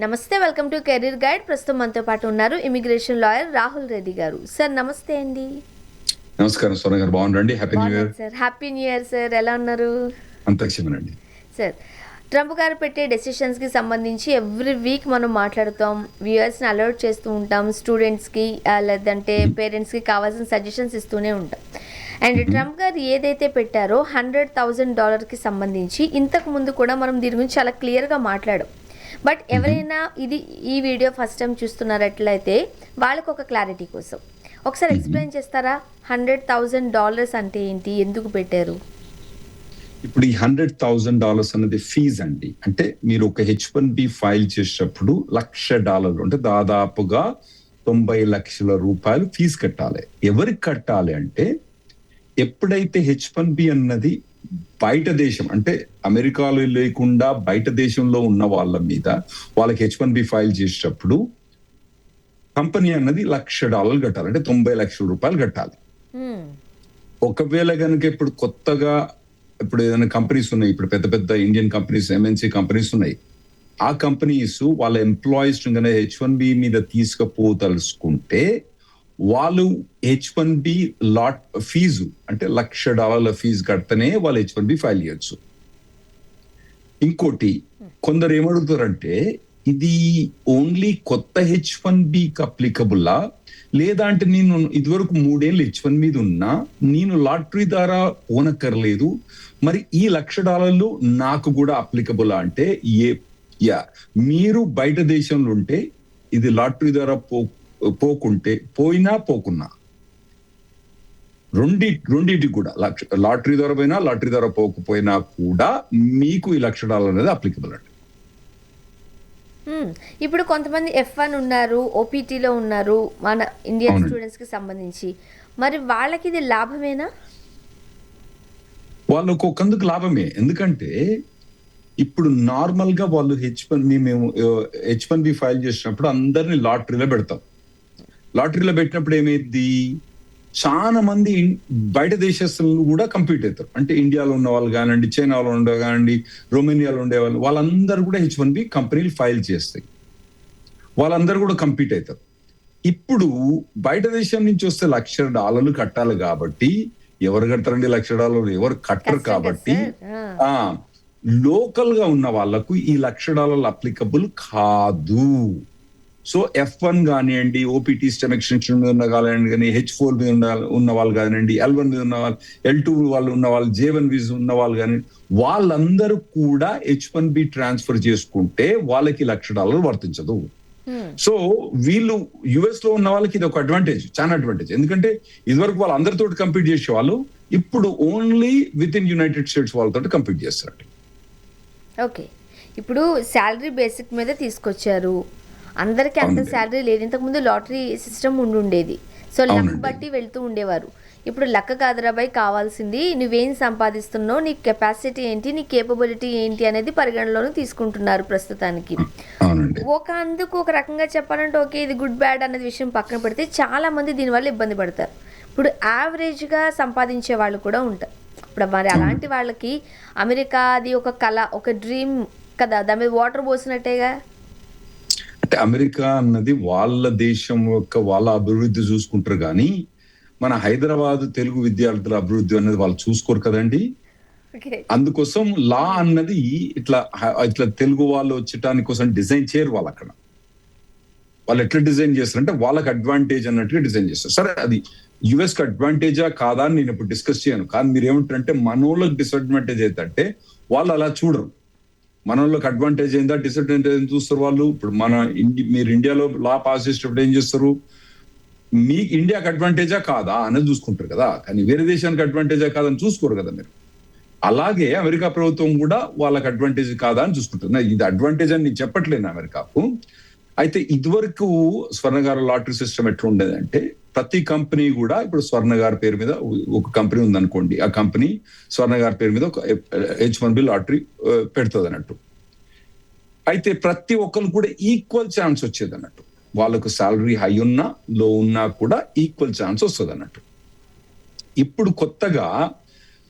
నమస్తే, welcome to career guide. ప్రస్తుతం మనతో పాటు ఉన్నారు ఇమిగ్రేషన్ లాయర్ రాహుల్ రెడ్డి గారు. సార్ నమస్తే అండి. నమస్కారం సోన గారు, బాగుండండి. Happy new year sir. Happy new year sir. ఎలా ఉన్నారు అంతక్షమనండి సార్? ట్రంప్ గారు పెట్టే డెసిషన్స్కి సంబంధించి ఎవ్రీ వీక్ మనం మాట్లాడుతాం, వ్యూయర్స్ని అలర్ట్ చేస్తూ ఉంటాం, స్టూడెంట్స్కి లేదంటే పేరెంట్స్కి కావాల్సిన సజెషన్స్ ఇస్తూనే ఉంటాం. అండ్ ట్రంప్ గారు ఏదైతే పెట్టారో $100,000కి సంబంధించి ఇంతకు ముందు కూడా మనం దీని గురించి చాలా క్లియర్గా మాట్లాడాం. బట్ ఎవరైనా ఈ వీడియో ఫస్ట్ టైం చూస్తున్నారట్లయితే వాళ్ళకు ఒక క్లారిటీ కోసం ఒకసారి ఎక్స్ప్లెయిన్ చేస్తారా? $100,000 అంటే ఏంటి, ఎందుకు పెట్టారు? ఇప్పుడు ఈ $100,000 అనేది ఫీజ్ అండి. అంటే మీరు ఒక H1B ఫైల్ చేసేటప్పుడు $1,00,000 అంటే దాదాపుగా 90 లక్షల రూపాయలు ఫీజు కట్టాలి. ఎవరికి కట్టాలి అంటే ఎప్పుడైతే H1B అన్నది బయట దేశం అంటే అమెరికాలో లేకుండా బయట దేశంలో ఉన్న వాళ్ళ మీద వాళ్ళకి H1B ఫైల్ చేసేటప్పుడు కంపెనీ అన్నది $1,00,000 కట్టాలి. అంటే 90 లక్షల రూపాయలు కట్టాలి. ఒకవేళ కనుక ఇప్పుడు ఏదైనా కంపెనీస్ ఉన్నాయి, ఇప్పుడు పెద్ద పెద్ద ఇండియన్ కంపెనీస్, MNC కంపెనీస్ ఉన్నాయి. ఆ కంపెనీస్ వాళ్ళ ఎంప్లాయీస్ H1B మీద తీసుకుపోదలుచుకుంటే వాళ్ళు H1B లాట్ ఫీజు అంటే $1,00,000 ఫీజు కడితేనే వాళ్ళు H1B ఫైల్ చేయొచ్చు. ఇంకోటి, కొందరు ఏమడుగుతారంటే ఇది ఓన్లీ కొత్త H1Bకి అప్లికబుల్లా, లేదా అంటే నేను ఇదివరకు 3 ఏళ్ళు H1 మీద ఉన్నా, నేను లాటరీ ద్వారా పోనక్కర్లేదు, మరి ఈ $1,00,000 నాకు కూడా అప్లికబుల్ అంటే మీరు బయట దేశంలో ఉంటే ఇది లాటరీ ద్వారా పోకున్నా రెండింటికి కూడా లాటరీ ద్వారా పోయినా లాటరీ ద్వారా పోకపోయినా కూడా మీకు ఈ $1,00,000 అనేది అప్లికబుల్ అండి. ఇప్పుడు కొంతమంది F1 ఉన్నారు, ఓపీటీలో ఉన్నారు, మన ఇండియన్ స్టూడెంట్స్ కి సంబంధించి, మరి వాళ్ళకి ఇది లాభమేనా? వాళ్ళకు ఒకందుకు లాభమే. ఎందుకంటే ఇప్పుడు నార్మల్ గా వాళ్ళు H1B ఫైల్ చేసినప్పుడు అందరినీ లాటరీలో పెడతాం. లాటరీలో పెట్టినప్పుడు ఏమైంది, చాలా మంది బయట దేశస్తులు కూడా కంపీట్ అవుతారు. అంటే ఇండియాలో ఉన్న వాళ్ళు కానివ్వండి, చైనాలో ఉండే కానివ్వండి, రొమేనియాలో ఉండేవాళ్ళు, వాళ్ళందరూ కూడా H1B కంపెనీలు ఫైల్ చేస్తాయి. వాళ్ళందరూ కూడా కంపీట్ అవుతారు. ఇప్పుడు బయట దేశం నుంచి వస్తే $1,00,000 కట్టాలి కాబట్టి ఎవరు కడతారండి $1,00,000? ఎవరు కట్టరు. కాబట్టి లోకల్ గా ఉన్న వాళ్ళకు ఈ $1,00,000 అప్లికబుల్ కాదు. సో F1 కానివ్వండి, ఓపీటీ స్టెమ్ ఎక్స్టెన్షన్ మీద ఉన్న కానివ్వండి, కానీ H4 మీద ఉన్న వాళ్ళు కానివ్వండి, L1 మీద ఉన్న వాళ్ళు, L2 వాళ్ళు ఉన్న వాళ్ళు, J1 వీసా ఉన్న వాళ్ళు కానీ వాళ్ళందరూ కూడా H1B ట్రాన్స్ఫర్ చేసుకుంటే వాళ్ళకి $1,00,000 వర్తించదు. సో వీళ్ళు US లో ఉన్న వాళ్ళకి ఇది ఒక అడ్వాంటేజ్, చాలా అడ్వాంటేజ్. ఎందుకంటే ఇదివరకు వాళ్ళు అందరితో కంపీట్ చేసేవాళ్ళు, ఇప్పుడు only with in United states వాళ్ళతో కంపీట్ చేస్తారు. ఓకే, ఇప్పుడు శాలరీ బేసిక్ మీద తీసుకొచ్చారు. అందరికీ అంత శాలరీ లేదు. ఇంతకుముందు లాటరీ సిస్టమ్ ఉండేది. సో లక్ బట్టి వెళ్తూ ఉండేవారు. ఇప్పుడు లక్ కాదురాబాయ్, కావాల్సింది నువ్వేం సంపాదిస్తున్నావు, నీ కెపాసిటీ ఏంటి, నీ కేపబిలిటీ ఏంటి అనేది పరిగణలోకి తీసుకుంటున్నారు ప్రస్తుతానికి. ఒక రకంగా చెప్పాలంటే ఓకే, ఇది గుడ్ బ్యాడ్ అనేది విషయం పక్కన పెడితే చాలా మంది దీనివల్ల ఇబ్బంది పడతారు. ఇప్పుడు యావరేజ్గా సంపాదించే వాళ్ళు కూడా ఉంటారు. ఇప్పుడు మరి అలాంటి వాళ్ళకి అమెరికా అది ఒక కళ, ఒక డ్రీమ్ కదా, దాని మీద వాటర్ పోసినట్టేగా. అంటే అమెరికా అన్నది వాళ్ళ దేశం యొక్క వాళ్ళ అభివృద్ధి చూసుకుంటారు, కానీ మన హైదరాబాద్ తెలుగు విద్యార్థుల అభివృద్ధి అనేది వాళ్ళు చూసుకోరు కదండి. అందుకోసం లా అన్నది ఇట్లా తెలుగు వాళ్ళు వచ్చటానికి కోసం డిజైన్ చేయరు. వాళ్ళు అక్కడ వాళ్ళు ఎట్లా డిజైన్ చేస్తారంటే వాళ్ళకి అడ్వాంటేజ్ అన్నట్టుగా డిజైన్ చేస్తారు. సరే, అది US కి అడ్వాంటేజా కాదా అని నేను ఇప్పుడు డిస్కస్ చేయను. కానీ మీరు ఏమంటారంటే మనోళ్ళకి డిసడ్వాంటేజ్ ఏంటంటే వాళ్ళు అలా చూడరు. మనోళ్ళకి అడ్వాంటేజ్ ఏందా డిసడ్వాంటేజ్ చూస్తారు వాళ్ళు. ఇప్పుడు మీరు ఇండియాలో లా పాస్ చేసేటప్పుడు ఏం చేస్తారు, మీ ఇండియాకి అడ్వాంటేజా కాదా అనేది చూసుకుంటారు కదా, కానీ వేరే దేశానికి అడ్వాంటేజా కాదని చూసుకోరు కదా మీరు. అలాగే అమెరికా ప్రభుత్వం కూడా వాళ్ళకి అడ్వాంటేజ్ కాదా అని చూసుకుంటుంది. ఇది అడ్వాంటేజ్ అని నేను చెప్పట్లేను అమెరికాకు. అయితే ఇదివరకు స్వర్ణగారు లాటరీ సిస్టమ్ ఎట్లా ఉండేది అంటే, ప్రతి కంపెనీ కూడా ఇప్పుడు స్వర్ణగారి పేరు మీద ఒక కంపెనీ ఉందనుకోండి, ఆ కంపెనీ స్వర్ణగారి పేరు మీద ఒక H1B లాటరీ పెడుతుంది అన్నట్టు. అయితే ప్రతి ఒక్కరు కూడా ఈక్వల్ ఛాన్స్ వచ్చేది అన్నట్టు. వాళ్ళకు శాలరీ హై ఉన్నా లో ఉన్నా కూడా ఈక్వల్ ఛాన్స్ వస్తుంది అన్నట్టు. ఇప్పుడు కొత్తగా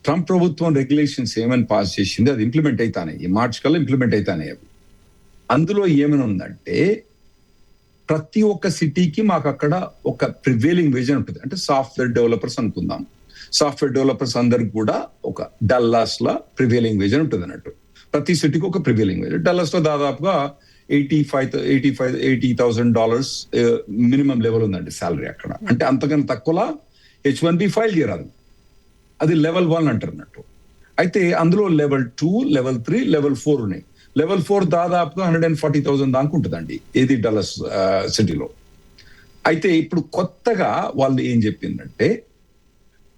ట్రంప్ ప్రభుత్వం రెగ్యులేషన్స్ ఏమని పాస్ చేసింది, అది ఇంప్లిమెంట్ అవుతానే, ఈ మార్చ్ కల్లా ఇంప్లిమెంట్ అవుతానే. అవి అందులో ఏమైనా ఉందంటే ప్రతి ఒక్క సిటీకి మాకు అక్కడ ఒక ప్రివేలింగ్ వేజ్ అని ఉంటుంది. అంటే సాఫ్ట్వేర్ డెవలపర్స్ అనుకుందాం. సాఫ్ట్వేర్ డెవలపర్స్ అందరికి కూడా ఒక డల్లాస్ లో ప్రివేలింగ్ వేజ్ అని ఉంటుంది అన్నట్టు. ప్రతి సిటీకి ఒక ప్రివేలింగ్ వేజ్. డల్లాస్ లో దాదాపుగా $80,000 మినిమం లెవెల్ ఉందండి శాలరీ అక్కడ. అంటే అంతకన్నా తక్కువలా H1B ఫైల్ చేయరాదు. అది లెవెల్ 1 అంటారు అన్నట్టు. అయితే అందులో లెవెల్ 2, లెవెల్ 3, లెవెల్ 4 ఉన్నాయి. లెవెల్ 4 దాదాపుగా 140,000 దాకా ఉంటుందండి ఏది డల్లస్ సిటీలో. అయితే ఇప్పుడు కొత్తగా వాళ్ళు ఏం చెప్పిందంటే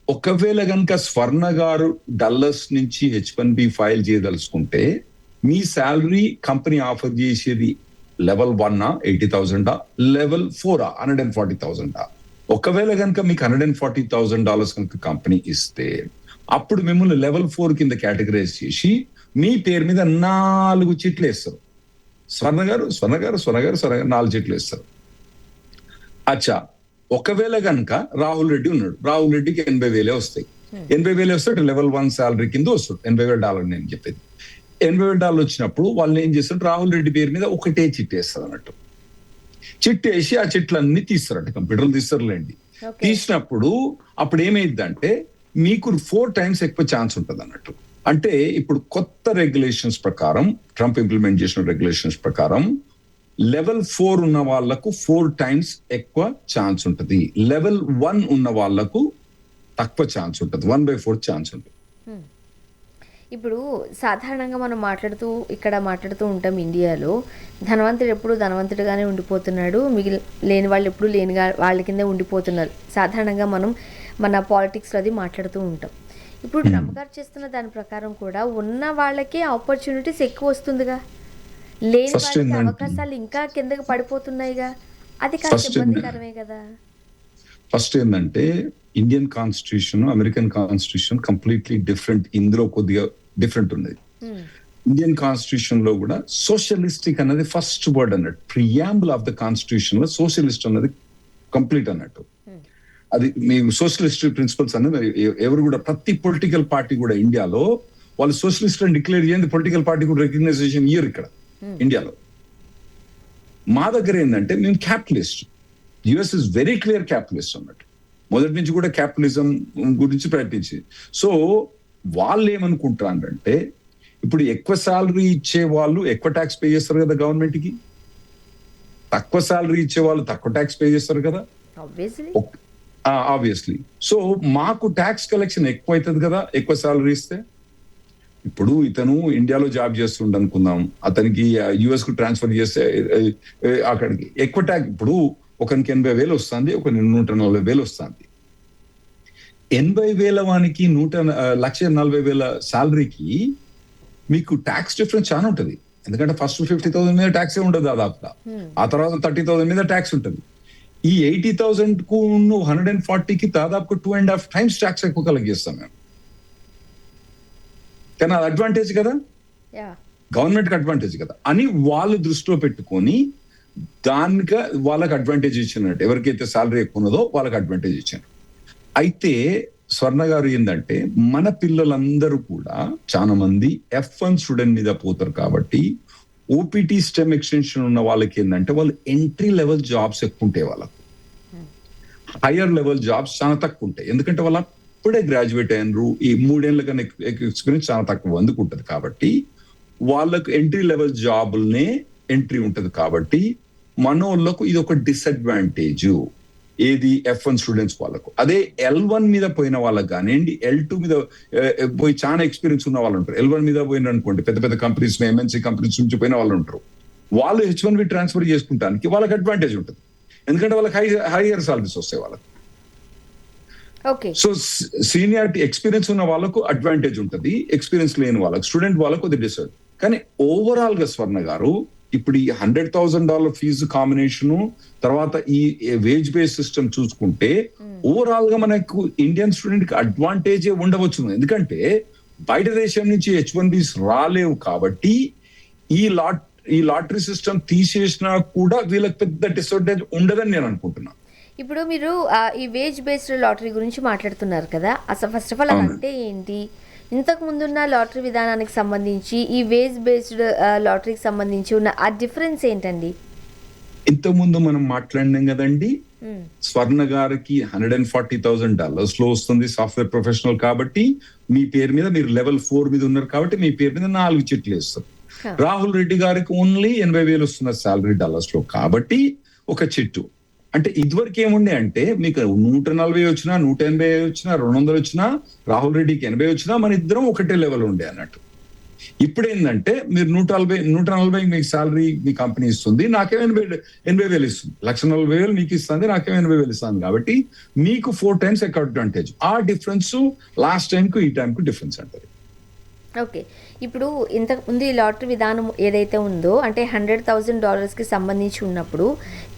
ఒకవేళ కనుక స్వర్ణ గారు డల్లస్ నుంచి H1B ఫైల్ చేయదలుచుకుంటే మీ శాలరీ కంపెనీ ఆఫర్ చేసేది లెవెల్ 1 $80,000, లెవెల్ 4 $140,000. ఒకవేళ కనుక మీకు $140,000 కనుక కంపెనీ ఇస్తే అప్పుడు మిమ్మల్ని లెవెల్ 4 కింద కేటగరైజ్ చేసి మీ పేరు మీద 4 చిట్లు వేస్తారు. స్వర్ణ గారు 4 చిట్లు వేస్తారు. అచ్చా, ఒకవేళ కనుక రాహుల్ రెడ్డి ఉన్నాడు, రాహుల్ రెడ్డికి 80,000 వస్తాయి. 80,000 వస్తాడు లెవెల్ 1 శాలరీ కింద వస్తాడు. $80,000 నేను చెప్పేది. $80,000 వచ్చినప్పుడు వాళ్ళు ఏం చేస్తారు, రాహుల్ రెడ్డి పేరు మీద ఒకటే చిట్టు వేస్తారు అన్నట్టు. చిట్టు వేసి ఆ చిట్లన్నీ తీస్తారట, కంప్యూటర్లు తీస్తారులేండి. తీసినప్పుడు అప్పుడు ఏమైందంటే మీకు 4 times ఎక్కువ ఛాన్స్ ఉంటుంది అన్నట్టు. అంటే ఇప్పుడు కొత్త రెగ్యులేషన్స్ ప్రకారం, ట్రంప్ ఇంప్లిమెంట్ చేసిన రెగ్యులేషన్స్ ప్రకారం లెవెల్ 4 ఉన్న వాళ్లకు 4 times ఎక్కువ ఛాన్స్ ఉంటుంది. లెవెల్ 1 ఉన్న వాళ్లకు తక్కువ ఛాన్స్ ఉంటుంది, 1/4 ఛాన్స్ ఉంటుంది. ఇప్పుడు సాధారణంగా మనం ఇక్కడ మాట్లాడుతూ ఉంటాం ఇండియాలో, ధనవంతుడు ఎప్పుడు ధనవంతుడిగానే ఉండిపోతున్నాడు, లేని వాళ్ళు ఎప్పుడు వాళ్ళ కిందే ఉండిపోతున్నారు. సాధారణంగా మనం మన పాలిటిక్స్లో అది మాట్లాడుతూ ఉంటాం. ఇప్పుడు ట్రంప్ గారు చేస్తున్న దాని ప్రకారం కూడా ఉన్న వాళ్ళకే ఆపర్చునిటీస్ ఎక్కువ వస్తుందిగా, లేని వాళ్ళకి అవకాశాలు ఇంకా కిందకి పడిపోతున్నాయిగా. అది కాస్త ఇబ్బందికరమే కదా. ఫస్ట్ ఏంటంటే Indian constitution, American constitution completely different. ఇందులో కొద్దిగా డిఫరెంట్ ఉన్నది. ఇండియన్ కాన్స్టిట్యూషన్ లో కూడా సోషలిస్టిక్ అన్నది ఫస్ట్ వర్డ్ అన్నట్టు. ప్రియాంబుల్ ఆఫ్ ద కాన్స్టిట్యూషన్ లో సోషలిస్ట్ అన్నది కంప్లీట్ అన్నట్టు. అది మీ సోషలిస్ట్ ప్రిన్సిపల్స్ అనేది ఎవరు కూడా, ప్రతి పొలిటికల్ పార్టీ కూడా ఇండియాలో వాళ్ళు సోషలిస్ట్ అని డిక్లేర్ చేయండి, పొలిటికల్ పార్టీ కూడా రికగ్నైజేషన్ ఇయర్ ఇక్కడ ఇండియాలో. మా దగ్గర ఏంటంటే మేము capitalist. US is very clear capitalist అన్నట్టు. మొదటి నుంచి కూడా క్యాపిటలిజం గురించి ప్రయత్నించి. సో వాళ్ళు ఏమనుకుంటారంటే ఇప్పుడు ఎక్కువ శాలరీ ఇచ్చే వాళ్ళు ఎక్కువ ట్యాక్స్ పే చేస్తారు కదా గవర్నమెంట్ కి, తక్కువ శాలరీ ఇచ్చే వాళ్ళు తక్కువ ట్యాక్స్ పే చేస్తారు కదా ఆబ్వియస్లీ. సో మాకు ట్యాక్స్ కలెక్షన్ ఎక్కువ అవుతుంది కదా ఎక్కువ శాలరీ ఇస్తే. ఇప్పుడు ఇతను ఇండియాలో జాబ్ చేస్తుండ అనుకుందాం, అతనికి యుఎస్ కు ట్రాన్స్ఫర్ చేస్తే అక్కడికి ఎక్కువ ట్యాక్స్. ఇప్పుడు ఒకరికి 80,000 వస్తుంది, ఒక 140,000 వస్తుంది. 80,000 వానికి 1,40,000 శాలరీకి మీకు ట్యాక్స్ డిఫరెన్స్ చాలా ఉంటుంది. ఎందుకంటే ఫస్ట్ 50,000 మీద ట్యాక్సే ఉండదు దాదాపుగా, ఆ తర్వాత 30,000 మీద ట్యాక్స్ ఉంటుంది. ఈ 80,000 కు 140కి దాదాపు 2.5 times ట్యాక్స్ ఎక్కువ కలెక్ట్ చేస్తాం మేము. కానీ అది అడ్వాంటేజ్ కదా, గవర్నమెంట్ కి అడ్వాంటేజ్ కదా అని వాళ్ళు దృష్టిలో పెట్టుకొని దానికి వాళ్ళకి అడ్వాంటేజ్ ఇచ్చినట్టు. ఎవరికైతే శాలరీ ఎక్కువ ఉన్నదో వాళ్ళకి అడ్వాంటేజ్ ఇచ్చారు. అయితే స్వర్ణ గారు ఏంటంటే మన పిల్లలందరూ కూడా చాలా మంది F1 స్టూడెంట్ మీద పోతారు కాబట్టి ఓపీటీ స్టెమ్ ఎక్స్టెన్షన్ ఉన్న వాళ్ళకి ఏంటంటే వాళ్ళు ఎంట్రీ లెవెల్ జాబ్స్ ఎక్కువ ఉంటాయి, వాళ్ళకు హైయర్ లెవెల్ జాబ్స్ చాలా తక్కువ ఉంటాయి. ఎందుకంటే వాళ్ళు అప్పుడే గ్రాడ్యుయేట్ అయినరు, ఈ 3 ఏళ్ల కన్నా ఎక్స్పీరియన్స్ చాలా తక్కువ అందుకు ఉంటుంది. కాబట్టి వాళ్ళకు ఎంట్రీ లెవెల్ జాబుల్నే ఎంట్రీ ఉంటుంది. కాబట్టి మనోళ్ళకు ఇది ఒక డిసడ్వాంటేజ్. ఏది F1 స్టూడెంట్స్ వాళ్ళకు. అదే L1 మీద పోయిన వాళ్ళకి కానివ్వండి, L2 మీద పోయి చాలా ఎక్స్పీరియన్స్ ఉన్న వాళ్ళు ఉంటారు. L1 మీద పోయిన అనుకోండి, పెద్ద పెద్ద కంపెనీస్, MNC కంపెనీస్ నుంచి పోయిన వాళ్ళు ఉంటారు. వాళ్ళు H1B ట్రాన్స్ఫర్ చేసుకుంటానికి వాళ్ళకి అడ్వాంటేజ్ ఉంటుంది. ఎందుకంటే వాళ్ళకి హైయర్ సాలరీస్ వస్తాయి వాళ్ళకి. సో సీనియారిటీ ఎక్స్పీరియన్స్ ఉన్న వాళ్ళకు అడ్వాంటేజ్ ఉంటుంది, ఎక్స్పీరియన్స్ లేని వాళ్ళకి, స్టూడెంట్ వాళ్ళకు అది డిసైడ్. కానీ ఓవరాల్ గా స్వర్ణ గారు ఇప్పుడు ఈ $100,000 ఫీజు కాంబినేషన్ తర్వాత ఈ వేజ్ బేస్ సిస్టమ్ చూసుకుంటే ఓవరాల్ గా మనకు ఇండియన్ స్టూడెంట్ కి అడ్వాంటేజే ఉండవచ్చు. ఎందుకంటే బయట దేశం నుంచి H1Bs రాలేవు కాబట్టి ఈ లాటరీ సిస్టమ్ తీసేసినా కూడా వీళ్ళకి పెద్ద డిసడ్వాంటేజ్ ఉండదని నేను అనుకుంటున్నా. ఇప్పుడు మీరు ఈ వేజ్ బేస్డ్ లాటరీ గురించి మాట్లాడుతున్నారు కదా, అసలు ఫస్ట్ ఆఫ్ ఆల్ అంటే ఏంటి, ఇంతకు ముందున్న లాటరీ విధానానికి సంబంధించి ఈ వేజ్ బేస్డ్ లాటరీకి సంబంధించి ఉన్న ఆ డిఫరెన్స్ ఏంటండి? ఇంతకుముందు మనం మాట్లాడినాం కదండి, మ్మ్. స్వర్ణ గారికి $140,000 లో వస్తుంది సాఫ్ట్వేర్ ప్రొఫెషనల్ కాబట్టి. మీ పేరు మీద మీరు లెవెల్ 4 మీద ఉన్నారు కాబట్టి మీ పేరు మీద 4 చెట్లు వేస్తారు. హ. రాహుల్ రెడ్డి గారికి ఓన్లీ 80,000 వస్తున్న శాలరీ డాలర్స్ లో కాబట్టి ఒక చెట్టు. అంటే ఇదివరకు ఏముండే అంటే మీకు 140 వచ్చినా 180 వచ్చినా 200 వచ్చినా రాహుల్ రెడ్డికి 80 వచ్చినా మన ఇద్దరం ఒకటే లెవెల్ ఉండే అన్నట్టు. ఇప్పుడు ఏంటంటే మీరు 140 మీకు శాలరీ మీ కంపెనీ ఇస్తుంది, నాకేమో 80,000 ఇస్తుంది. 140,000 మీకు ఇస్తుంది, నాకేమో 80,000 ఇస్తుంది. కాబట్టి మీకు 4 times అడ్వాంటేజ్. ఆ డిఫరెన్స్ లాస్ట్ టైం కు ఈ టైం కు డిఫరెన్స్ అంటారు. ఓకే. ఇప్పుడు ఇంతకు ముందు ఈ లాటరీ విధానం ఏదైతే ఉందో అంటే $100,000కి సంబంధించి ఉన్నప్పుడు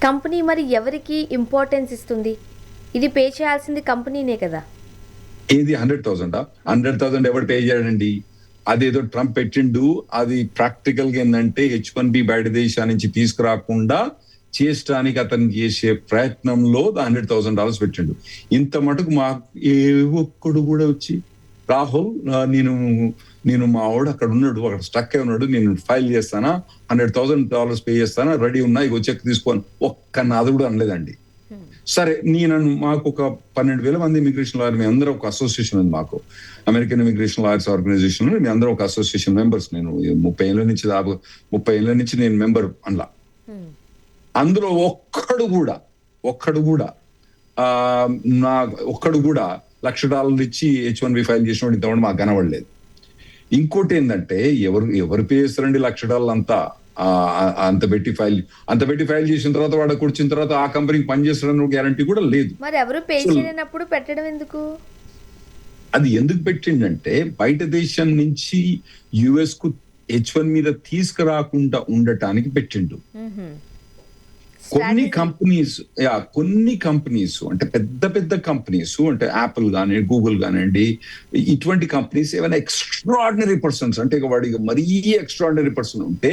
కంపెనీ మరి ఎవరికి ఇంపార్టెన్స్ ఇస్తుంది? ఇది పే చేయాల్సింది కంపెనీనే కదా. ఏది 100,000 ఎవరు పే చేయడండి? అదేదో ట్రంప్ పెట్టిండు. అది ప్రాక్టికల్ గా ఏంటంటే H1B బయట దేశా నుంచి తీసుకురాకుండా చేయడానికి అతను చేసే ప్రయత్నంలో $100,000 పెట్టిండు. ఇంత మటుకు మా ఏ ఒక్కడు కూడా వచ్చి రాహుల్ నేను మా వాడు అక్కడ ఉన్నాడు, అక్కడ స్టక్ అయి ఉన్నాడు, నేను ఫైల్ చేస్తానా, $100,000 పే చేస్తానా, రెడీ ఉన్నా, ఇగో చెక్ తీసుకొని ఒక్క నాది కూడా అనలేదండి. సరే మాకు ఒక 12,000 మంది ఇమిగ్రేషన్ లాయర్, మీ అందరూ ఒక అసోసియేషన్ ఉంది మాకు, అమెరికన్ ఇమిగ్రేషన్ లాయర్స్ ఆర్గనైజేషన్. మీ అందరూ ఒక అసోసియేషన్ మెంబర్స్. నేను 30 ఏళ్ళ నుంచి నేను మెంబర్ అందులో. అందులో ఒక్కడు కూడా $1,00,000 ఇచ్చి H1B ఫైల్ చేసినప్పుడు ఇంతమంది మాకు కనబడలేదు. ఇంకోటి ఏంటంటే ఎవరు పే చేస్తారండి $1,00,000 అంతా? అంత పెట్టి ఫైల్ చేసిన తర్వాత వాడు కూర్చున్న తర్వాత ఆ కంపెనీకి పనిచేస్తాడని గ్యారంటీ కూడా లేదు. మరి ఎవరు పే చేయనప్పుడు పెట్టడం ఎందుకు? అది ఎందుకు పెట్టిండంటే బయట దేశం నుంచి యుఎస్ కు H1 మీద తీసుకురాకుండా ఉండటానికి పెట్టిండు. కొన్ని కంపెనీస్ అంటే పెద్ద కంపెనీస్ అంటే యాపిల్ కానీ గూగుల్ కానివ్వండి, ఇటువంటి కంపెనీస్ ఏమైనా ఎక్స్ట్రాడినరీ పర్సన్స్ అంటే వాడికి మరీ ఎక్స్ట్రాడినరీ పర్సన్ ఉంటే,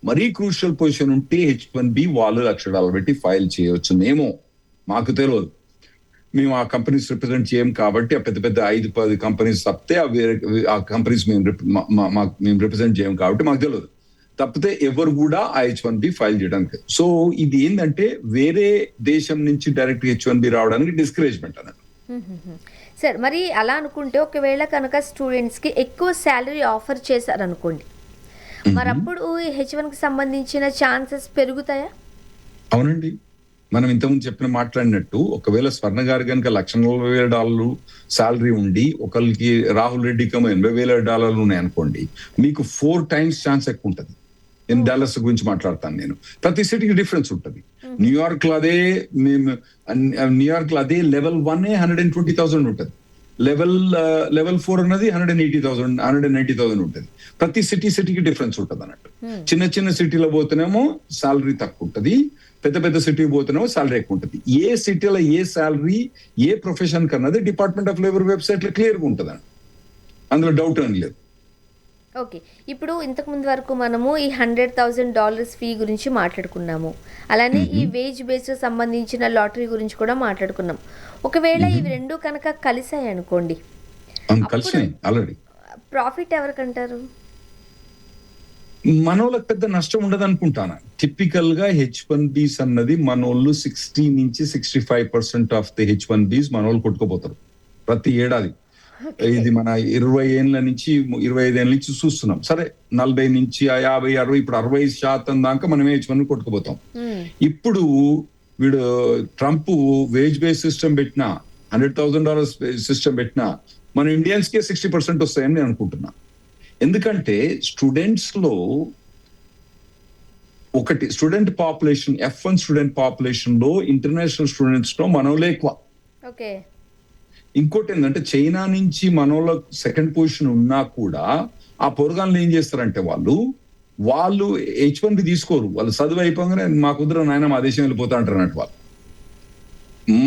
మరీ క్రూషియల్ పొజిషన్ ఉంటే H1B వాళ్ళు $1,00,000 పెట్టి ఫైల్ చేయవచ్చునేమో, మాకు తెలియదు. మేము ఆ కంపెనీస్ రిప్రజెంట్ చేయం కాబట్టి ఆ పెద్ద 5-10 కంపెనీస్ తప్పితే ఆ కంపెనీస్ మేము రిప్రజెంట్ చేయం కాబట్టి మాకు తెలియదు. తప్పితే ఎవరు కూడా ఆ H1B ఫైల్ చేయడానికి. సో ఇది ఏంటంటే వేరే దేశం నుంచి డైరెక్ట్ H1B రావడానికి డిస్కరేజ్మెంట్ అన్నట్టు. సార్, మరి అలా అనుకుంటే ఒకవేళ కనుక స్టూడెంట్స్ కి ఎక్కువ శాలరీ ఆఫర్ చేశారనుకోండి, మరి అప్పుడు H1కి సంబంధించిన ఛాన్సెస్ పెరుగుతాయా? అవునండి, మనం ఇంతకుముందు మాట్లాడినట్టు ఒకవేళ స్వర్ణ గారు కనుక $140,000 శాలరీ ఉండి ఒకరికి రాహుల్ రెడ్డికి $80,000 ఉన్నాయి అనుకోండి, మీకు 4 times ఛాన్స్ ఎక్కువ ఉంటుంది. నేను డాలర్స్ గురించి మాట్లాడతాను. నేను ప్రతి సిటీకి డిఫరెన్స్ ఉంటుంది. న్యూయార్క్ లో అదే లెవెల్ 1 $120,000 ఉంటుంది. లెవెల్ 4 అన్నది $180,000 $190,000 ఉంటుంది. ప్రతి సిటీకి డిఫరెన్స్ ఉంటుంది అన్నట్టు. చిన్న సిటీలో పోతేనేమో శాలరీ తక్కువ ఉంటుంది, పెద్ద సిటీ పోతేనేమో శాలరీ ఎక్కువ ఉంటుంది. ఏ సిటీలో ఏ శాలరీ ఏ ప్రొఫెషన్ కన్నది డిపార్ట్మెంట్ ఆఫ్ లేబర్ వెబ్సైట్ లో క్లియర్ గా ఉంటుంది. అందులో డౌట్ అని లేదు. ఓకే. ఇప్పుడు ఇంతకు ముందు వరకు మనము ఈ $100,000 ఫీ గురించి మాట్లాడుకున్నాము, అలానే ఈ వేజ్ బేస్ సంబంధించిన లాటరీ గురించి కూడా మాట్లాడుకున్నాం. ఒకవేళ ఇవి రెండు కనుక కలిసాయి అనుకోండి, ఆల్రెడీ ప్రాఫిట్ ఎవరికంటారు? మనోళ్ళకి పెద్ద నష్టం ఉండదు అనుకుంటాను. టిపికల్ గా H1Bs అన్నది మనోళ్ళు 60 నుంచి 65% ఆఫ్ ది H1Bs మనోళ్ళు కొట్టుకుపోతారు ప్రతి ఏడాది. ఇది మన 20 ఏళ్ళ నుంచి 25 ఏళ్ళ నుంచి చూస్తున్నాం. సరే 40 నుంచి 50, 60, ఇప్పుడు 60% దాకా మనమే H1 కొట్టుకుపోతాం. ఇప్పుడు వీడు ట్రంప్ వేజ్ బేస్ సిస్టమ్ పెట్టినా, $100,000 సిస్టమ్ పెట్టినా మన ఇండియన్స్ కే 60% వస్తాయని నేను అనుకుంటున్నా. ఎందుకంటే స్టూడెంట్స్ లో ఒకటి student population, F1 student population లో ఇంటర్నేషనల్ స్టూడెంట్స్ లో మనోళ్ళే ఎక్కువ. ఇంకోటి ఏంటంటే చైనా నుంచి మనోళ్ళ సెకండ్ పొజిషన్ ఉన్నా కూడా ఆ పొరగాళ్ళు ఏం చేస్తారంటే వాళ్ళు H1B తీసుకోరు. వాళ్ళు చదువు అయిపోగానే మా కుదర నాయన మా దేశం వెళ్ళిపోతా అంటారు అన్నట్టు.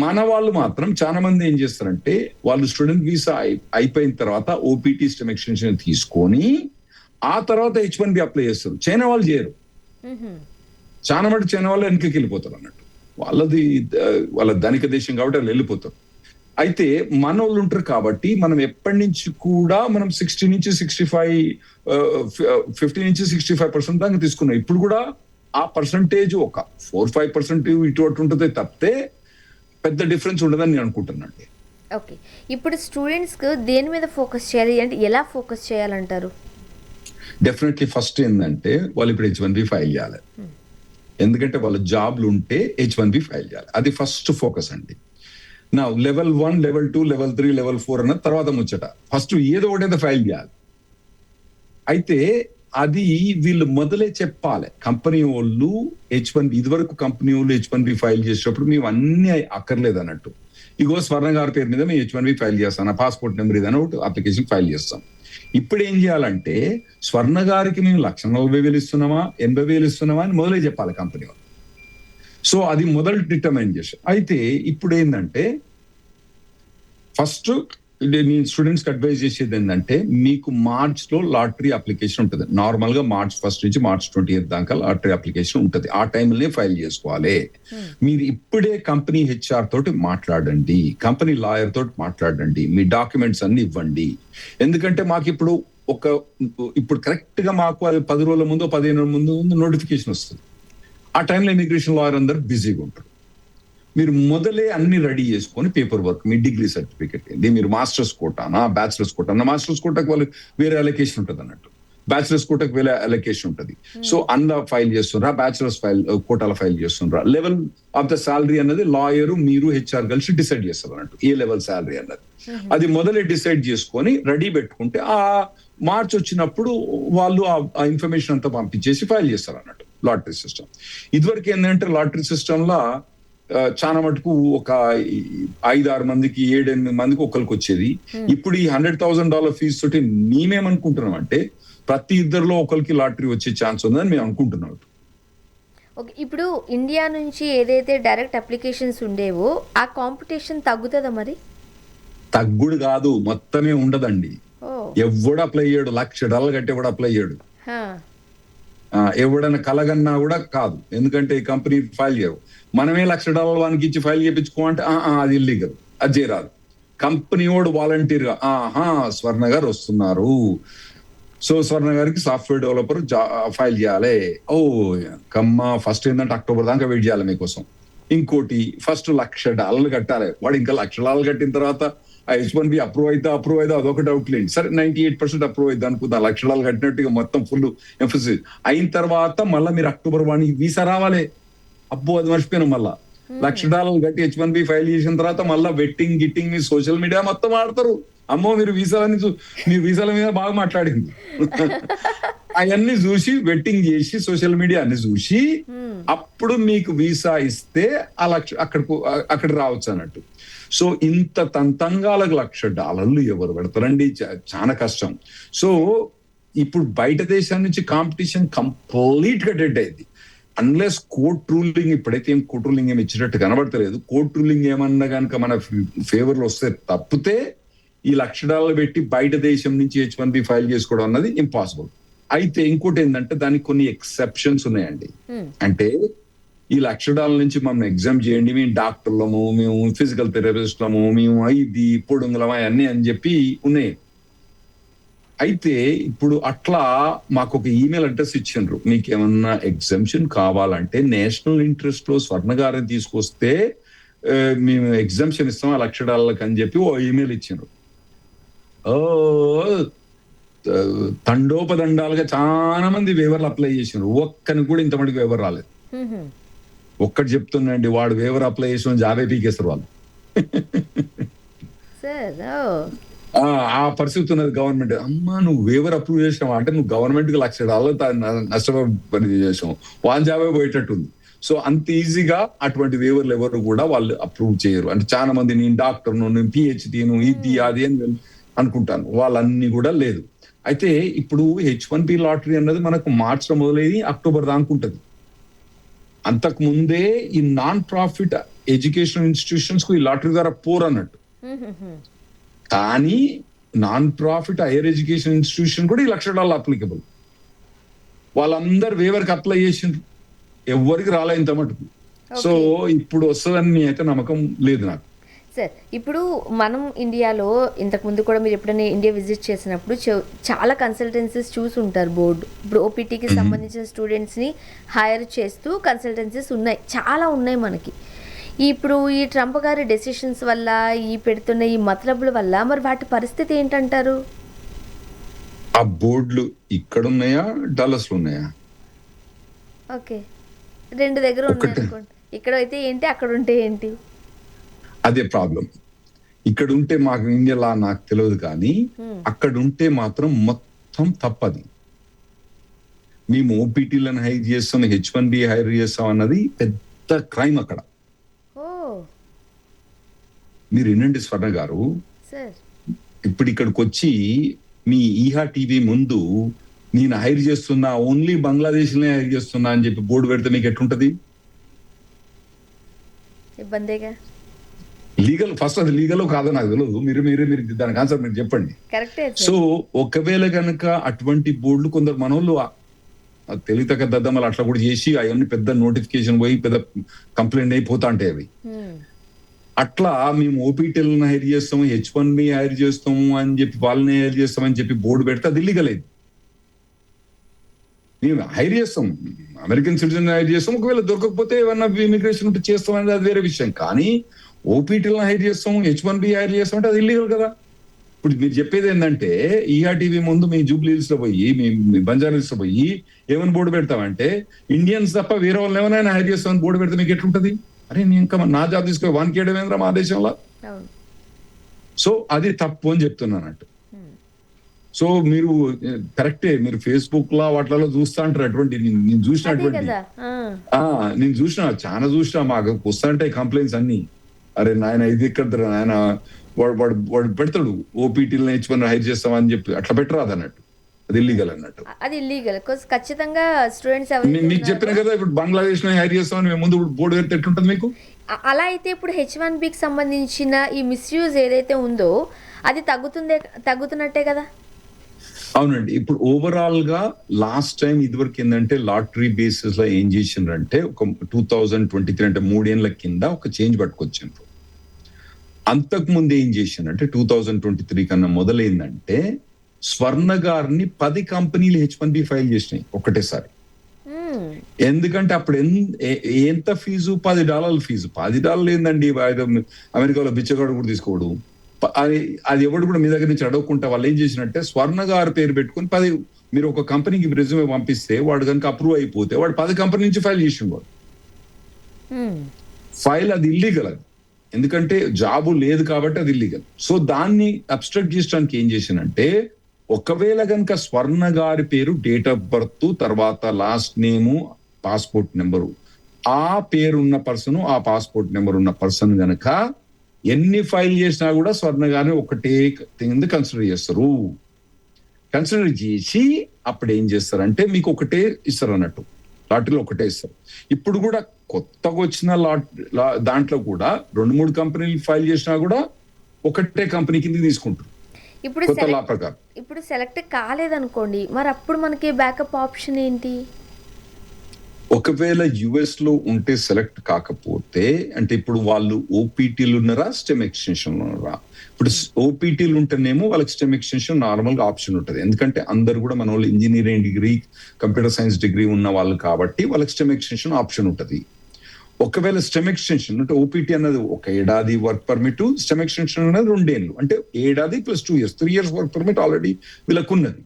మన వాళ్ళు మాత్రం చాలా మంది ఏం చేస్తారంటే వాళ్ళు స్టూడెంట్ వీసా అయిపోయిన తర్వాత OPT స్టెమ్ ఎక్స్టెన్షన్ తీసుకొని ఆ తర్వాత H1B అప్లై చేస్తారు. చైనా వాళ్ళు చేయరు. చాలా మటు చైనా వాళ్ళు వెనక్కి వెళ్ళిపోతారు అన్నట్టు. వాళ్ళ ధనిక దేశం కాబట్టి వాళ్ళు వెళ్ళిపోతారు. అయితే మనోళ్ళు ఉంటారు కాబట్టి మనం ఎప్పటి నుంచి కూడా మనం 60 నుంచి 65 50 నుంచి 65% దాకా తీసుకున్నాం. ఇప్పుడు కూడా ఆ పర్సంటేజ్ ఒక 4-5% ఇటు అటు ఉంటుంది తప్పితే పెద్ద డిఫరెన్స్ ఉండదని నేను అనుకుంటున్నాను. ఓకే. ఇప్పుడు స్టూడెంట్స్కి దేని మీద ఫోకస్ చేయాలి అంటే ఎలా ఫోకస్ చేయాలంటారు? డెఫినెట్లీ ఫస్ట్ ఏంటంటే వాళ్ళు ఇప్పుడు H1B ఫైల్ చేయాలి. ఎందుకంటే వాళ్ళ జాబ్లు ఉంటే H1B ఫైల్ చేయాలి. అది ఫస్ట్ ఫోకస్ అండి. నా లెవెల్ 1, లెవెల్ 2, లెవెల్ 3, లెవెల్ 4 అన్న తర్వాత ముచ్చట. ఫస్ట్ ఏదో ఒకటైతే ఫైల్ చేయాలి. అయితే అది వీళ్ళు మొదలే చెప్పాలి. కంపెనీ వాళ్ళు H1B ఇదివరకు కంపెనీ వాళ్ళు H1B ఫైల్ చేసేటప్పుడు మేము అన్ని అక్కర్లేదు అన్నట్టు. ఇగో స్వర్ణ గారి పేరు మీద మేము H1B ఫైల్ చేస్తాం, నా పాస్పోర్ట్ నెంబర్ ఇదని ఒకటి అప్లికేషన్ ఫైల్ చేస్తాం. ఇప్పుడు ఏం చేయాలంటే స్వర్ణ గారికి మేము 1,40,000 ఇస్తున్నామా 80,000 ఇస్తున్నామా అని మొదలే చెప్పాలి కంపెనీ వాళ్ళు. సో అది మొదలు డిటర్మైన్ చేసి. అయితే ఇప్పుడు ఏంటంటే ఫస్ట్ నేను స్టూడెంట్స్కి అడ్వైజ్ చేసేది ఏంటంటే మీకు మార్చ్ లో లాటరీ అప్లికేషన్ ఉంటుంది. నార్మల్ గా March 1 నుంచి March 20 దాకా లాటరీ అప్లికేషన్ ఉంటుంది. ఆ టైంలోనే ఫైల్ చేసుకోవాలి. మీరు ఇప్పుడే కంపెనీ HR తోటి మాట్లాడండి, కంపెనీ లాయర్ తోటి మాట్లాడండి, మీ డాక్యుమెంట్స్ అన్ని ఇవ్వండి. ఎందుకంటే మాకు ఇప్పుడు కరెక్ట్ గా మాకు అది 10 రోజుల ముందు 15 రోజుల ముందు నోటిఫికేషన్ వస్తుంది. ఆ టైంలో ఇమిగ్రేషన్ లాయర్ అందరు బిజీగా ఉంటారు. మీరు మొదలే అన్ని రెడీ చేసుకొని పేపర్ వర్క్, మీ డిగ్రీ సర్టిఫికేట్ ఏంది, మీరు మాస్టర్స్ కోటానా బ్యాచిలర్స్ కోటానా, మాస్టర్స్ కోటాకి వాళ్ళు వేరే అలొకేషన్ ఉంటుంది అన్నట్టు, బ్యాచిలర్స్ కోటాకి వేరే అలొకేషన్ ఉంటుంది. సో అందులో ఫైల్ చేస్తుండ్రా, బ్యాచిలర్స్ కోటాల ఫైల్ చేస్తుండ్రా, లెవెల్ ఆఫ్ ద శాలరీ అన్నది లాయర్ మీరు HR కలిసి డిసైడ్ చేస్తారు అన్నట్టు ఏ లెవెల్ శాలరీ అన్నది. అది మొదలే డిసైడ్ చేసుకొని రెడీ పెట్టుకుంటే ఆ మార్చ్ వచ్చినప్పుడు వాళ్ళు ఆ ఇన్ఫర్మేషన్ అంతా పంపించేసి ఫైల్ చేస్తారు అన్నట్టు లాటరీ సిస్టమ్. ఇదివరకు ఏంటంటే లాటరీ సిస్టమ్ లా చాలా మటుకు ఒక 5-6 మందికి 7-8 మందికి ఒకరికి వచ్చేది. ఇప్పుడు ఈ $100,000 ఫీజు తోటి మేమేమనుకుంటున్నాం అంటే ప్రతి ఇద్దరిలో ఒకరికి లాటరీ వచ్చే ఛాన్స్ ఉందని మేము అనుకుంటున్నాం. ఓకే. ఇప్పుడు ఇండియా నుంచి ఏదైతే డైరెక్ట్ అప్లికేషన్స్ ఉండేవో ఆ కాంపిటీషన్ తగ్గుతుందా మరి? తగ్గుడు కాదు, మొత్తమే ఉండదండి. ఎవడు అప్లై చేయడు, $1,00,000 కట్టి ఎవడు అప్లై చేయడు. ఎవడైనా కలగన్నా కూడా కాదు, ఎందుకంటే ఈ కంపెనీ ఫైల్ చేయవు. మనమే $1,00,000 వానికి ఇచ్చి ఫైల్ చేయించుకో అంటే అది ఇల్లీగల్, అది చేయరాదు. కంపెనీ వాడు వాలంటీర్ గా స్వర్ణ గారు వస్తున్నారు, సో స్వర్ణ గారికి సాఫ్ట్వేర్ డెవలపర్ ఫైల్ చేయాలి. ఫస్ట్ ఏంటంటే అక్టోబర్ దాకా వెయిట్ చేయాలి మీకోసం. ఇంకోటి ఫస్ట్ $1,00,000 కట్టాలి. వాడు ఇంకా $1,00,000 కట్టిన తర్వాత H1B అప్రూవ్ అయితే అదొక డౌట్ లేండి. సరే 98% అప్రూవ్ అయితే అనుకుందా, $1,00,000 కట్టినట్టుగా మొత్తం ఫుల్ ఎంఫసిస్ అయిన తర్వాత మళ్ళీ మీరు అక్టోబర్ 1 వీసా రావాలి. అబ్బో అది మర్చిపోయాను. మళ్ళా $1,00,000 కట్టి H1B ఫైల్ చేసిన తర్వాత మళ్ళీ వెట్టింగ్ గిట్టింగ్ మీ సోషల్ మీడియా మొత్తం ఆడతారు. అమ్మో మీరు వీసాల మీద బాగా మాట్లాడింది. అవన్నీ చూసి వెట్టింగ్ చేసి సోషల్ మీడియా అన్ని చూసి అప్పుడు మీకు వీసా ఇస్తే అక్కడ రావచ్చు అన్నట్టు. సో ఇంత తంతంగా $1,00,000 ఎవరు పెడతారండి? చాలా కష్టం. సో ఇప్పుడు బయట దేశం నుంచి కాంపిటీషన్ కంప్లీట్ గా డెడ్ అయింది. అన్లెస్ కోర్ట్ రూలింగ్, ఇప్పుడైతే ఏం కోర్ట్ రూలింగ్ ఏమి ఇచ్చినట్టు కనబడతలేదు. కోర్ట్ రూలింగ్ ఏమన్నా కనుక మన ఫేవర్ లో వస్తే తప్పితే ఈ $1,00,000 పెట్టి బయట దేశం నుంచి H1B ఫైల్ చేసుకోవడం అన్నది ఇంపాసిబుల్. అయితే ఇంకోటి ఏంటంటే దానికి కొన్ని ఎక్సెప్షన్స్ ఉన్నాయండి. అంటే ఈ $1,00,000 నుంచి మనం ఎగ్జామ్ చేయండి, మేము డాక్టర్లము, మేము ఫిజికల్ థెరపిస్ట్లము, మేము ఇది పొడుంగులమా అన్నీ అని చెప్పి ఉన్నాయి. అయితే ఇప్పుడు అట్లా మాకు ఒక ఈమెయిల్ అడ్రస్ ఇచ్చిండ్రు, మీకు ఏమన్నా ఎగ్జామ్షన్ కావాలంటే నేషనల్ ఇంట్రెస్ట్ లో స్వర్ణ గారిని తీసుకొస్తే మేము ఎగ్జామ్షన్ ఇస్తాం $1,00,000 అని చెప్పి ఓ ఈమెయిల్ ఇచ్చిండ్రు. తండోపదండాలుగా చాలా మంది వేవర్లు అప్లై చేసినారు. ఒక్కని కూడా ఇంత మటుకు వేవర్ రాలేదు. ఒక్కటి చెప్తున్నాండి, వాడు వేవర్ అప్లై చేసిన జాబే పీకేస్తారు వాళ్ళు. ఆ పరిస్థితి ఉన్నది గవర్నమెంట్. అమ్మా నువ్వు వేవర్ అప్రూవ్ చేసినావు అంటే నువ్వు గవర్నమెంట్ కి $1,00,000 నష్టపడి చేసావు, వాళ్ళ జాబే పోయేటట్టుంది. సో అంత ఈజీగా అటువంటి వేవర్లు ఎవరు కూడా వాళ్ళు అప్రూవ్ చేయరు. అంటే చాలా మంది నేను డాక్టర్ను, నేను PhDను, ఇది అది అని అనుకుంటాను, వాళ్ళన్నీ కూడా లేదు. అయితే ఇప్పుడు H1B లాటరీ అన్నది మనకు మార్చిలో మొదలయ్యి అక్టోబర్ దాకా ఉంటుంది. అంతకు ముందే ఈ నాన్ ప్రాఫిట్ ఎడ్యుకేషన్ ఇన్స్టిట్యూషన్స్ కు ఈ లాటరీ ద్వారా పోరు అన్నట్టు. కానీ non profit higher education institution కూడా ఈ $1,00,000 అప్లికబుల్. వాళ్ళందరూ వేవర్కి అప్లై చేసిండ్రు, ఎవరికి రాలే ఇంత మటుకు. సో ఇప్పుడు వస్తుందని అయితే నమ్మకం లేదు నాకు. సార్ ఇప్పుడు మనం ఇండియాలో ఇంతకుముందు కూడా మీరు ఎప్పుడైనా ఇండియా విజిట్ చేసినప్పుడు చాలా కన్సల్టెన్సీస్ చూసి ఉంటారు బోర్డు. ఇప్పుడు ఓపీటీకి సంబంధించిన స్టూడెంట్స్ని హైర్ చేస్తూ కన్సల్టెన్సీస్ ఉన్నాయి, చాలా ఉన్నాయి మనకి. ఇప్పుడు ఈ ట్రంప్ గారి డెసిషన్స్ వల్ల, ఈ పెడుతున్న ఈ మతలబుల వల్ల మరి వాటి పరిస్థితి ఏంటంటారు? ఆ బోర్డులు ఇక్కడ ఉన్నాయా, డాలస్ లో ఉన్నాయా? ఓకే, రెండు దగ్గర ఉన్నాయి అనుకోండి. ఇక్కడ అయితే ఏంటి, అక్కడ ఉంటే ఏంటి? అదే ప్రాబ్లం. ఇక్కడ ఉంటే మాకు ఇండియాలా నాకు తెలియదు, కానీ అక్కడ ఉంటే మాత్రం మొత్తం తప్పది. మేము ఓపీటీలను హైర్ చేస్తాం, H1B హైర్ చేస్తాం అన్నది పెద్ద క్రైమ్ అక్కడ. మీరు వినండి స్వర్ణ గారు, ఇప్పుడు ఇక్కడికి వచ్చి మీ ఈహా టీవీ ముందు నేను హైర్ చేస్తున్నా, ఓన్లీ బంగ్లాదేశ్ లోనే హైర్ చేస్తున్నా అని చెప్పి బోర్డు పెడితే మీకు ఎట్లుంటది? ఇబ్బందిగా. లీగల్, ఫస్ట్ అది లీగల్ కాదో నాకు తెలియదు, మీరు మీరు మీరు దానికి ఆన్సర్ మీరు చెప్పండి. సో ఒకవేళ కనుక అటువంటి బోర్డులు కొందరు మనోళ్ళు తెలివితగ్గ దద్దమ్మలు అట్లా కూడా చేసి అవన్నీ పెద్ద నోటిఫికేషన్ పోయి పెద్ద కంప్లైంట్ అయిపోతా ఉంటాయి అవి. అట్లా మేము ఓపీటీలను హైర్ చేస్తాము, H1B హైర్ చేస్తాము అని చెప్పి వాళ్ళని హైర్ చేస్తామని చెప్పి బోర్డు పెడితే అది ఇల్లీగల్ అయింది. మేము హైర్ చేస్తాం, అమెరికన్ సిటిజన్ హైర్ చేస్తాం, ఒకవేళ దొరకకపోతే ఏమన్నా ఇమిగ్రేషన్ ఉంటే చేస్తాం అనేది అది వేరే విషయం. కానీ ఓపీటీలను హైర్ చేస్తాం, H1B హైర్ చేస్తాం అంటే అది ఇల్లీగల్ కదా. ఇప్పుడు మీరు చెప్పేది ఏంటంటే ఈఆర్ టీవీ ముందు మీ జూబ్లీ హిల్స్ లో పోయి, మీ బంజారా హిల్స్ లో పోయి ఏమైనా బోర్డు పెడతామంటే ఇండియన్స్ తప్ప వేరే వాళ్ళని ఏమైనా హైర్ చేస్తామని బోర్డు పెడితే మీకు ఎట్లుంటది? అరే నేను ఇంకా నా జాబ్ తీసుకో వానికి ఏడమేంద్ర మా దేశంలో. సో అది తప్పు అని చెప్తున్నానట్టు. సో మీరు కరెక్టే, మీరు ఫేస్బుక్ లో వాటిలో చూస్తా అంటారు అటువంటి. నేను చూసిన చాలా చూసిన, మాకు వస్తా ఉంటాయి కంప్లైంట్స్ అన్ని. అరే నాయన ఇది ఎక్కడ నాయన, వాడు పెడతాడు ఓపీటీలను H1 హైర్ చేస్తామని చెప్పి అట్లా పెట్టరాదు అన్నట్టు, అది ఇల్లీగల్ అన్నట్టు. అది ఇల్లీగల్ ఖచ్చితంగా. స్టూడెంట్స్ మీకు చెప్పిన కదా, ఇప్పుడు బంగ్లాదేశ్ లో హైర్ చేస్తామని మేము ముందు బోర్డు పెడితే ఎట్లుంటుంది మీకు? అలా అయితే ఇప్పుడు H1Bకి సంబంధించిన ఈ మిస్యూజ్ ఏదైతే ఉందో అది తగ్గుతున్నట్టే కదా? అవునండి. ఇప్పుడు ఓవరాల్ గా లాస్ట్ టైం ఇదివరకు ఏంటంటే లాటరీ బేసిస్ లో ఏం చేసిండ్రంటే ఒక 2023 అంటే 3 ఏళ్ల కింద ఒక చేంజ్ పట్టుకొచ్చిండ్రు. అంతకు ముందు ఏం చేసిండ్రంటే 2023 కన్నా మొదలైందంటే స్వర్ణ గారిని 10 కంపెనీలు H1B ఫైల్ చేసినాయి ఒకటేసారి. ఎందుకంటే అప్పుడు ఎంత ఫీజు? $10 ఫీజు. $10 ఏందండి, అమెరికాలో బిచ్చగాడు కూడా తీసుకోడు. అది ఎవడు కూడా మీ దగ్గర నుంచి అడగకుండా వాళ్ళు ఏం చేసినట్టే స్వర్ణ గారి పేరు పెట్టుకుని 10, మీరు ఒక కంపెనీకి రెజ్యూమే పంపిస్తే వాడు కనుక అప్రూవ్ అయిపోతే వాడు 10 కంపెనీ నుంచి ఫైల్ చేసిండు. ఫైల్ అది ఇల్లీగల్, అది ఎందుకంటే జాబు లేదు కాబట్టి అది ఇల్లీగల్. సో దాన్ని అబ్స్ట్రాక్ట్ చేయడానికి ఏం చేసినంటే, ఒకవేళ కనుక స్వర్ణ గారి పేరు, డేట్ ఆఫ్ బర్త్, తర్వాత లాస్ట్ నేము, పాస్పోర్ట్ నెంబరు, ఆ పేరున్న పర్సన్, ఆ పాస్పోర్ట్ నెంబర్ ఉన్న పర్సన్ గనక ఎన్ని ఫైల్ చేసినా కూడా స్వర్ణ గారిని ఒకటే కింద కన్సిడర్ చేస్తారు. కన్సిడర్ చేసి అప్పుడు ఏం చేస్తారంటే మీకు ఒకటే ఇస్తారు అన్నట్టు, లాటరీలో ఒకటే ఇస్తారు. ఇప్పుడు కూడా కొత్తగా వచ్చిన దాంట్లో కూడా 2-3 కంపెనీలు ఫైల్ చేసినా కూడా ఒకటే కంపెనీ కింద తీసుకుంటారు కొత్త లా ప్రకారం. ఇప్పుడు సెలెక్ట్ కాలేదనుకోండి, మరి అప్పుడు మనకి బ్యాకప్ ఆప్షన్ ఏంటి? ఒకవేళ యుఎస్ లో ఉంటే సెలెక్ట్ కాకపోతే, అంటే ఇప్పుడు వాళ్ళు ఓపీటీలు ఉన్నారా, స్టెమ్ ఎక్స్టెన్షన్ ఉన్నారా? ఇప్పుడు ఓపీటీలు ఉంటేనేమో వాళ్ళకి స్టెమ్ ఎక్స్టెన్షన్ నార్మల్ గా ఆప్షన్ ఉంటుంది. ఎందుకంటే అందరు కూడా మన వాళ్ళు engineering degree, computer science degree ఉన్న వాళ్ళు కాబట్టి వాళ్ళకి స్టెమ్ ఎక్స్టెన్షన్ ఆప్షన్ ఉంటుంది. ఒకవేళ స్టెమ్ ఎక్స్టెన్షన్ అంటే ఓపీటీ అన్నది 1 ఏడాది వర్క్ పర్మిట్, స్టెమ్ ఎక్స్టెన్షన్ అనేది 2 ఏళ్ళు, అంటే 1 ఏడాది plus 2 years, 3 years work permit already వీళ్ళకు ఉన్నది.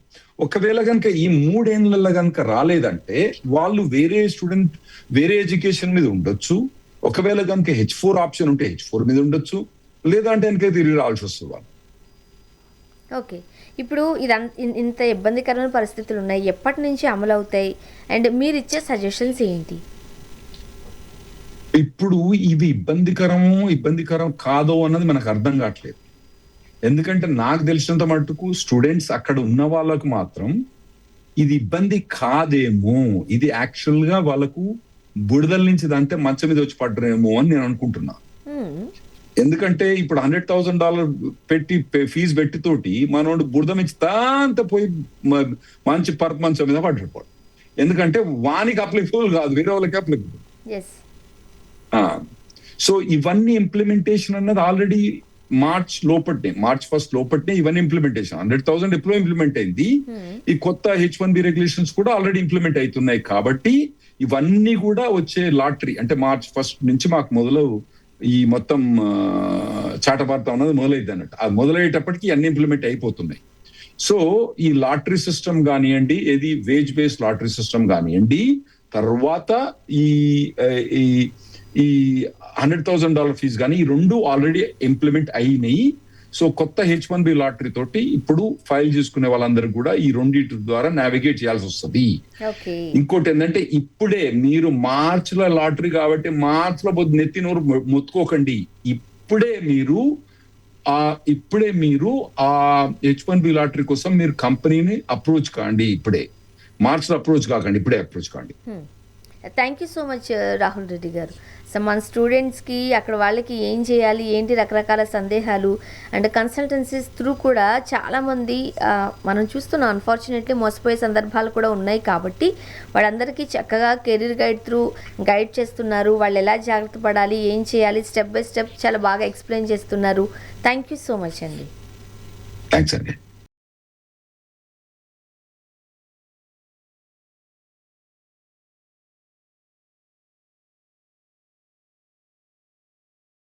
ఒకవేళ కనుక ఈ 3 ఏళ్ళ కనుక రాలేదంటే వాళ్ళు వేరే ఎడ్యుకేషన్ మీద ఉండొచ్చు. ఒకవేళ కనుక H4 ఆప్షన్ ఉంటే H4 మీద ఉండొచ్చు, లేదంటే కనుక తిరిగి రావాల్సి వస్తుంది వాళ్ళు. ఓకే, ఇప్పుడు ఇంత ఇబ్బందికరమైన పరిస్థితులు ఉన్నాయి, ఎప్పటి నుంచి అమలు అవుతాయి అండ్ మీరు ఇచ్చే సజెషన్స్ ఏంటి? ఇప్పుడు ఇది ఇబ్బందికరం కాదో అన్నది మనకు అర్థం కావట్లేదు. ఎందుకంటే నాకు తెలిసినంత మటుకు స్టూడెంట్స్ అక్కడ ఉన్న వాళ్ళకు మాత్రం ఇది ఇబ్బంది కాదేమో, ఇది యాక్చువల్ గా వాళ్ళకు బుడదల నుంచి దాంతే మంచం మీద వచ్చి పడ్డరేమో అని నేను అనుకుంటున్నా. ఎందుకంటే ఇప్పుడు $100,000 పెట్టి ఫీజు పెట్టి తోటి మనోడు బురద నుంచి తాంత పోయి మంచి మంచం మీద పడ్డాడు. ఎందుకంటే వానికి అప్లికబుల్ కాదు, వేరే వాళ్ళకి అప్లికబుల్. సో ఇవన్నీ ఇంప్లిమెంటేషన్ అన్నది ఆల్రెడీ మార్చ్ 1 లోపట్నే ఇవన్నీ ఇంప్లిమెంటేషన్ 100,000 ఎప్పుడో ఇంప్లిమెంట్ అయింది. ఈ కొత్త H1B రెగ్యులేషన్స్ కూడా ఆల్రెడీ ఇంప్లిమెంట్ అవుతున్నాయి. కాబట్టి ఇవన్నీ కూడా వచ్చే లాటరీ అంటే March 1 నుంచి మాకు మొదలు ఈ మొత్తం చాటబార్త అన్నది మొదలైద్ది అన్నట్టు. అది మొదలయ్యేటప్పటికి అన్ని ఇంప్లిమెంట్ అయిపోతున్నాయి. సో ఈ లాటరీ సిస్టమ్ కానివ్వండి, ఏది వేజ్ బేస్డ్ లాటరీ సిస్టమ్ కానివ్వండి, తర్వాత ఈ ఈ $100,000 ఫీజు కానీ ఈ రెండు ఆల్రెడీ ఇంప్లిమెంట్ అయినాయి. సో కొత్త H1B లాటరీ తోటి ఇప్పుడు ఫైల్ చేసుకునే వాళ్ళందరూ కూడా ఈ రెండింటి ద్వారా నావిగేట్ చేయాల్సి వస్తుంది. ఇంకోటి ఏంటంటే ఇప్పుడే మీరు మార్చిలో లాటరీ కాబట్టి మార్చిలో నెత్తి నోరు మొత్తుకోకండి. ఇప్పుడే మీరు ఆ H1B లాటరీ కోసం మీరు కంపెనీని అప్రోచ్ కాండి. ఇప్పుడే మార్చిలో అప్రోచ్ కాకండి, ఇప్పుడే అప్రోచ్ కాండి. Thank you so much Rahul Reddy గారు. సో మన స్టూడెంట్స్కి అక్కడ వాళ్ళకి ఏం చేయాలి ఏంటి రకరకాల సందేహాలు అండ్ కన్సల్టెన్సీస్ త్రూ కూడా చాలామంది మనం చూస్తున్నాం అన్ఫార్చునేట్లీ మోసపోయే సందర్భాలు కూడా ఉన్నాయి. కాబట్టి వాళ్ళందరికీ చక్కగా కెరీర్ గైడ్ త్రూ గైడ్ చేస్తున్నారు. వాళ్ళు ఎలా జాగ్రత్త పడాలి, ఏం చేయాలి, స్టెప్ బై స్టెప్ చాలా బాగా ఎక్స్ప్లెయిన్ చేస్తున్నారు. థ్యాంక్ యూ సో మచ్ అండి. థ్యాంక్స్ అండి.